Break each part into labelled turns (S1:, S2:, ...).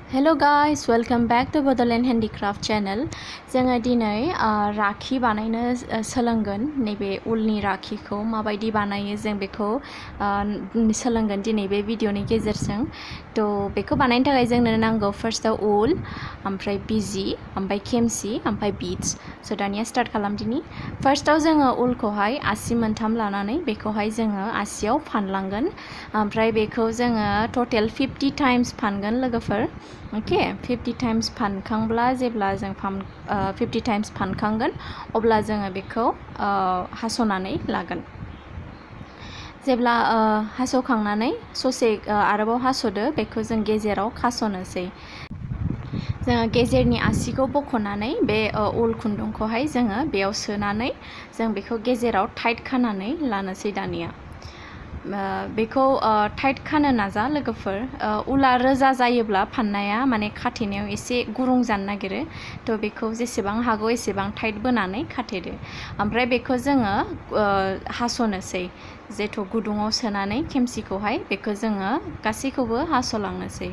S1: Hello guys, welcome back to Bodoland Handicraft channel. जोङो दिनै राखि बानायनो सोलोंगोन नैबे उलनि राखिखौ माबायदि बानायो जों बेखौ सोलोंगोन दिनै बे भिडिअनि गेजेरजों थ' बेखौ बानायनो थाखाय जोंनो नांगौ फार्स्टआव उल ओमफ्राय बिजि ओमफ्राय खेमसि ओमफ्राय बिड्स स' दानिया स्टार्ट खालामदिनि फार्स्टआव जोङो उलखौहाय आसि मोनथाम लानानै बेखौहाय जोङो आसियाव फानलांगोन ओमफ्राय बेखौ जोङो टटेल 50 टाइम्स फानगोन लोगोफोर ओके 50 टाइम्स फानखांब्ला जेब्ला जों 50 टाइम्स फानखांगोन अब्ला जोङो बेखौ हास'नानै लागोन जेब्ला हास'खांनानै ससे आरोबाव हास'दो बेखौ जों गेजेराव खास'नोसै जोङो गेजेरनि आसिखौ बख'नानै बे उल खुन्दुंखौहाय जोङो बेयाव सोनानै जों बेखौ गेजेराव टाइट खानानै लानोसै दानिया बेखौ टाइट खानो नाजा लोगोफोर उला रोजा जायोब्ला फाननाया माने खाथेनायाव एसे गुरुं जानो नागिरो थ' बेखौ जेसेबां हागौ एसेबां टाइट बोनानै खाथेदो ओमफ्राय बेखौ जोङो हास'नोसै जेथ' गुदुङाव सोनानै खेमसिखौहाय बेखौ जोङो गासैखौबो हास'लांनोसै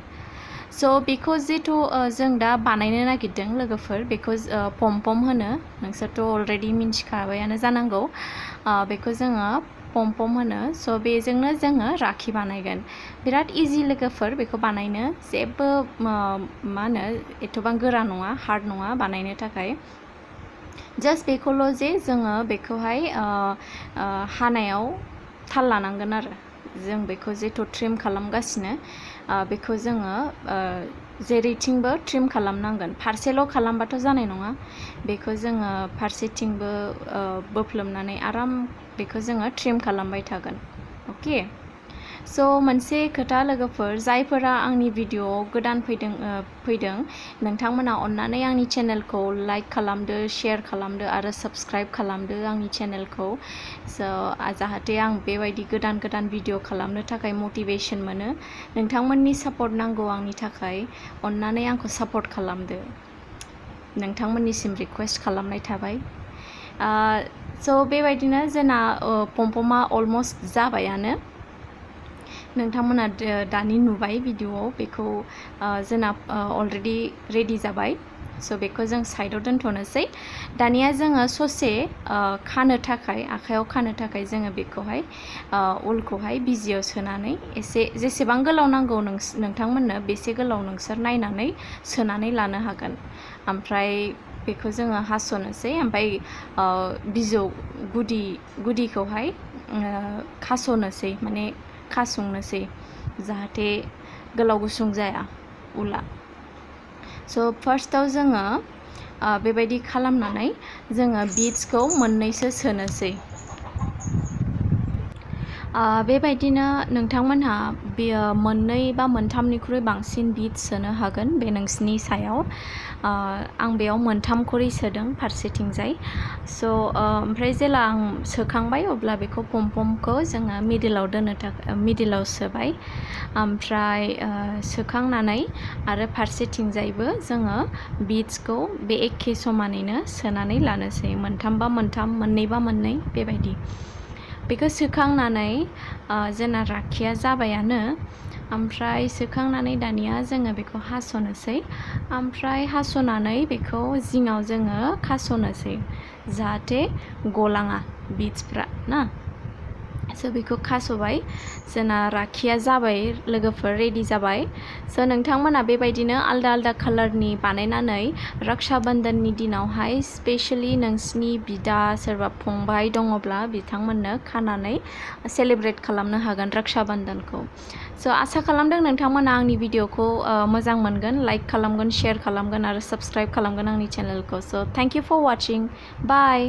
S1: स' बेखौ जिथु जों दा बानायनो नागिरदों लोगोफोर बेखौ पम होनो नोंसोरथ' अलरेडि मिन्थिखाबायानो जानांगौ बेखौ जोङो पम होनो स' बेजोंनो जोङो राखि बानायगोन बिराद इजि लोगोफोर बेखौ बानायनो जेबो मा होनो एथ'बां गोरा नङा हार्ड नङा बानायनो थाखाय जास्ट बेखौल' जे जोङो बेखौहाय हानायाव थाल लानांगोन आरो जों बेखौ जेथ' ट्रिम खालामगासिनो बेखौ जोङो जेरैथिंबो ट्रिम खालामनांगोन फारसेल' खालामबाथ' जानाय नङा बेखौ जोङो फारसेथिंबो बोफ्लोमनानै आराम बेखौ जोङो ट्रिम खालामबाय थागोन अके स' मोनसे खोथा लोगोफोर जायफोरा आंनि भिडिअ'आव गोदान फैदों नोंथांमोना अन्नानै आंनि चेनेलखौ लाइक खालामदो शेयार खालामदो आरो साबस्क्राइब खालामदो आंनि चेनेलखौ स' जाहाथे आं बेबायदि गोदान भिडिअ खालामनो थाखाय मटिभेसन मोनो नोंथांमोननि सापर्ट नांगौ आंनि थाखाय अन्नानै आंखौ सापर्ट खालामदो नोंथांमोननिसिम रिक्वेस्ट खालामनाय थाबाय स' बेबायदिनो जोंना पमपमा अलमस्ट जाबायानो नोंथांमोना दानि नुबाय भिडिअ'आव बेखौ जोंना अलरेडि रेडि जाबाय स' बेखौ जों साइडआव दोनथ'नोसै दानिया जोङो ससे खानो थाखाय आखायाव खानो थाखाय जोङो बेखौहाय उलखौहाय बिजियाव सोनानै एसे जेसेबां गोलाव नांगौ नोंथांमोननो बेसे गोलाव नोंसोर नायनानै सोनानै लानो हागोन ओमफ्राय बेखौ जोङो हास'नोसै ओमफ्राय बिजौ गुदिखौहाय खास'नोसै माने खासंनोसै जाहाथे गोलाव गुसुं जाया उला स' फार्स्टआव जोङो बेबायदि खालामनानै जोङो बिड्सखौ मोननैसो सोनोसै बेबायदिनो नोंथांमोनहा बेयो मोननै बा मोनथामनिख्रुइ बांसिन बिड्स सोनो हागोन बे नोंसिनि सायाव आं बेयाव मोनथामखरि सोदों फारसेथिंजाय स' ओमफ्राय जेला आं सोखांबाय अब्ला बेखौ पमखौ जोङो मिडिलाव सोबाय ओमफ्राय सोखांनानै आरो फारसेथिंजायबो जोङो बिड्सखौ बे एखे समानैनो सोनानै लानोसै मोनथामबा मोनथाम मोननैबा मोननै बेबायदि बेखौ सोखांनानै जोंना राखिया जाबायानो ओमफ्राय सोखांनानै दानिया जोङो बेखौ हास'नोसै ओमफ्राय हास'नानै बेखौ जिङाव जोङो खास'नोसै जाहाथे गलाङा बिड्सफ्रा ना स' बेखौ खास'बाय जोंना राखिया जाबाय लोगोफोर रेडि जाबाय स' नोंथांमोना बेबायदिनो आलदा कालारनि बानायनानै रक्षा बन्धननि दिनावहाय स्पेशली नोंसिनि बिदा सोरबा फंबाय दङब्ला बिथांमोननो खानानै सेलेब्रेट खालामनो हागोन रक्षा बन्धनखौ स' आसा खालामदों नोंथांमोना आंनि भिडिअ'खौ मोजां मोनगोन लाइक खालामगोन शेयार खालामगोन आरो साबस्क्राइब खालामगोन आंनि चेनेलखौ स' thank you for watching bye